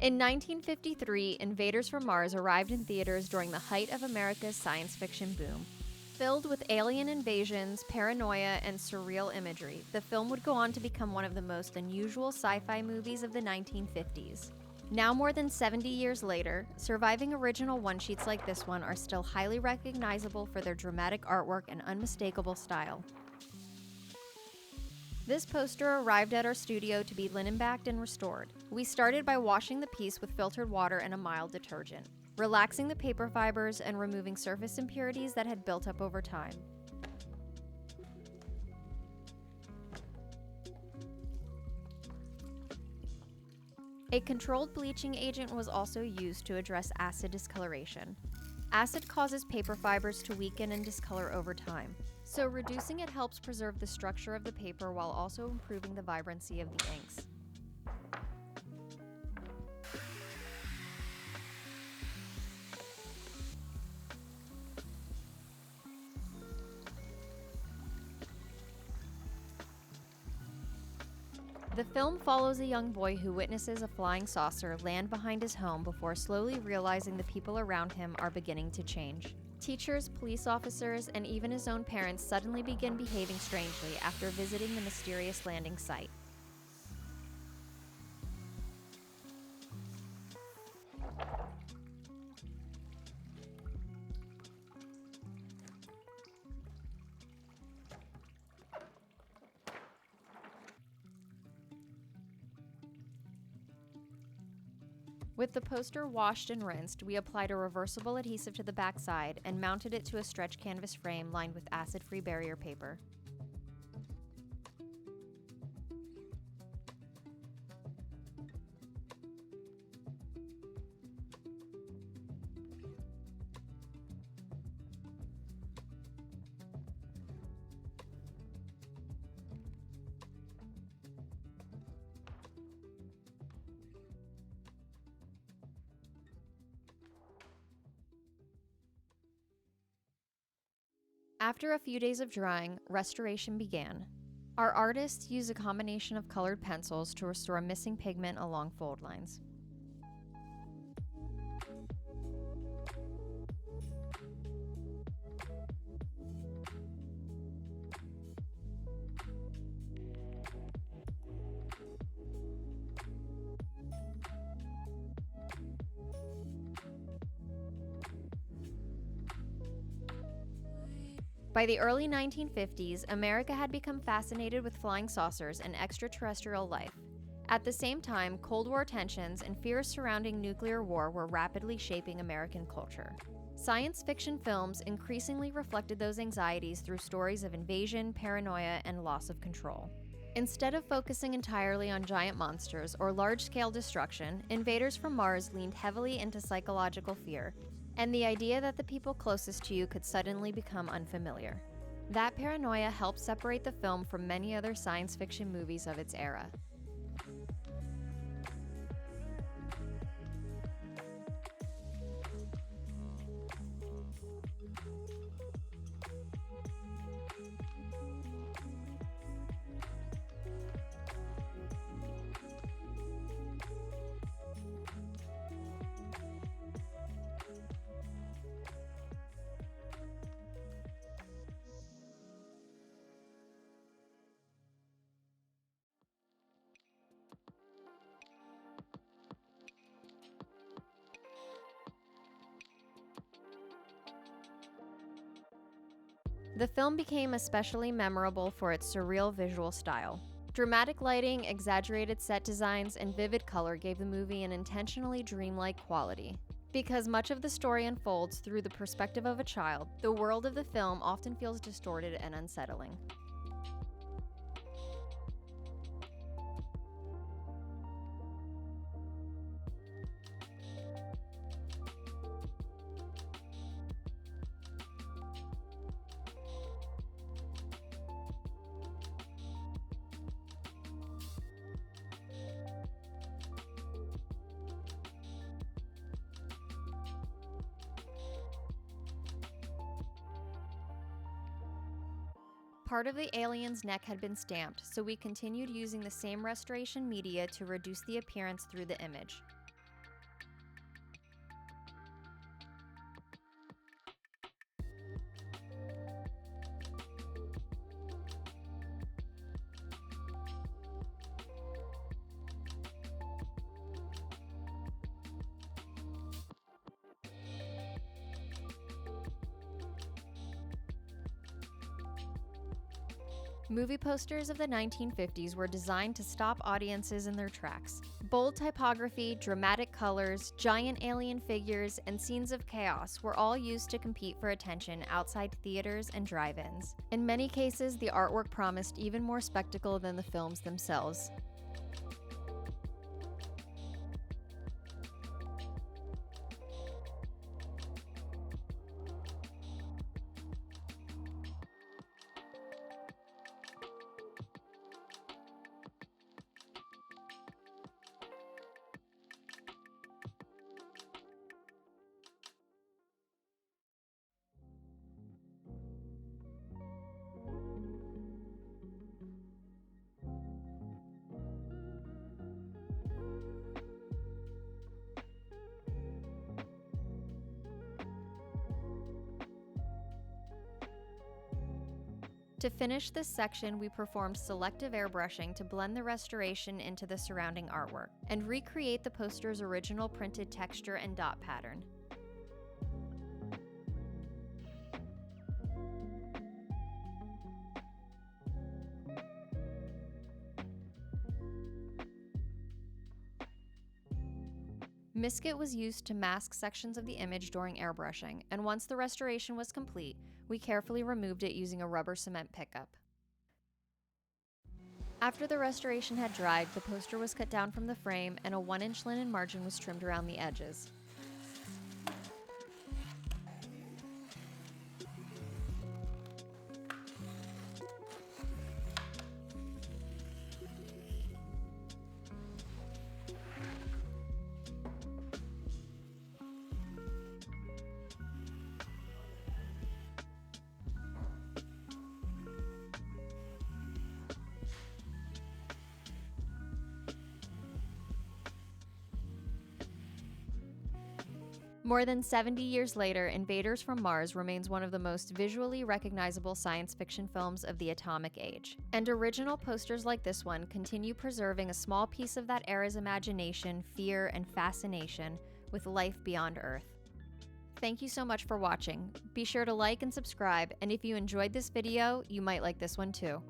In 1953, Invaders from Mars arrived in theaters during the height of America's science fiction boom. Filled with alien invasions, paranoia, and surreal imagery, the film would go on to become one of the most unusual sci-fi movies of the 1950s. Now more than 70 years later, surviving original one-sheets like this one are still highly recognizable for their dramatic artwork and unmistakable style. This poster arrived at our studio to be linen-backed and restored. We started by washing the piece with filtered water and a mild detergent, relaxing the paper fibers and removing surface impurities that had built up over time. A controlled bleaching agent was also used to address acid discoloration. Acid causes paper fibers to weaken and discolor over time, so reducing it helps preserve the structure of the paper while also improving the vibrancy of the inks. The film follows a young boy who witnesses a flying saucer land behind his home before slowly realizing the people around him are beginning to change. Teachers, police officers, and even his own parents suddenly begin behaving strangely after visiting the mysterious landing site. With the poster washed and rinsed, we applied a reversible adhesive to the backside and mounted it to a stretch canvas frame lined with acid-free barrier paper. After a few days of drying, restoration began. Our artists used a combination of colored pencils to restore missing pigment along fold lines. By the early 1950s, America had become fascinated with flying saucers and extraterrestrial life. At the same time, Cold War tensions and fears surrounding nuclear war were rapidly shaping American culture. Science fiction films increasingly reflected those anxieties through stories of invasion, paranoia, and loss of control. Instead of focusing entirely on giant monsters or large-scale destruction, Invaders from Mars leaned heavily into psychological fear and the idea that the people closest to you could suddenly become unfamiliar. That paranoia helped separate the film from many other science fiction movies of its era. The film became especially memorable for its surreal visual style. Dramatic lighting, exaggerated set designs, and vivid color gave the movie an intentionally dreamlike quality. Because much of the story unfolds through the perspective of a child, the world of the film often feels distorted and unsettling. Part of the alien's neck had been stamped, so we continued using the same restoration media to reduce the appearance through the image. Movie posters of the 1950s were designed to stop audiences in their tracks. Bold typography, dramatic colors, giant alien figures, and scenes of chaos were all used to compete for attention outside theaters and drive-ins. In many cases, the artwork promised even more spectacle than the films themselves. To finish this section, we performed selective airbrushing to blend the restoration into the surrounding artwork and recreate the poster's original printed texture and dot pattern. Misket was used to mask sections of the image during airbrushing, and once the restoration was complete, we carefully removed it using a rubber cement pickup. After the restoration had dried, the poster was cut down from the frame and a 1-inch linen margin was trimmed around the edges. More than 70 years later, Invaders from Mars remains one of the most visually recognizable science fiction films of the atomic age. And original posters like this one continue preserving a small piece of that era's imagination, fear, and fascination with life beyond Earth. Thank you so much for watching. Be sure to like and subscribe, and if you enjoyed this video, you might like this one too.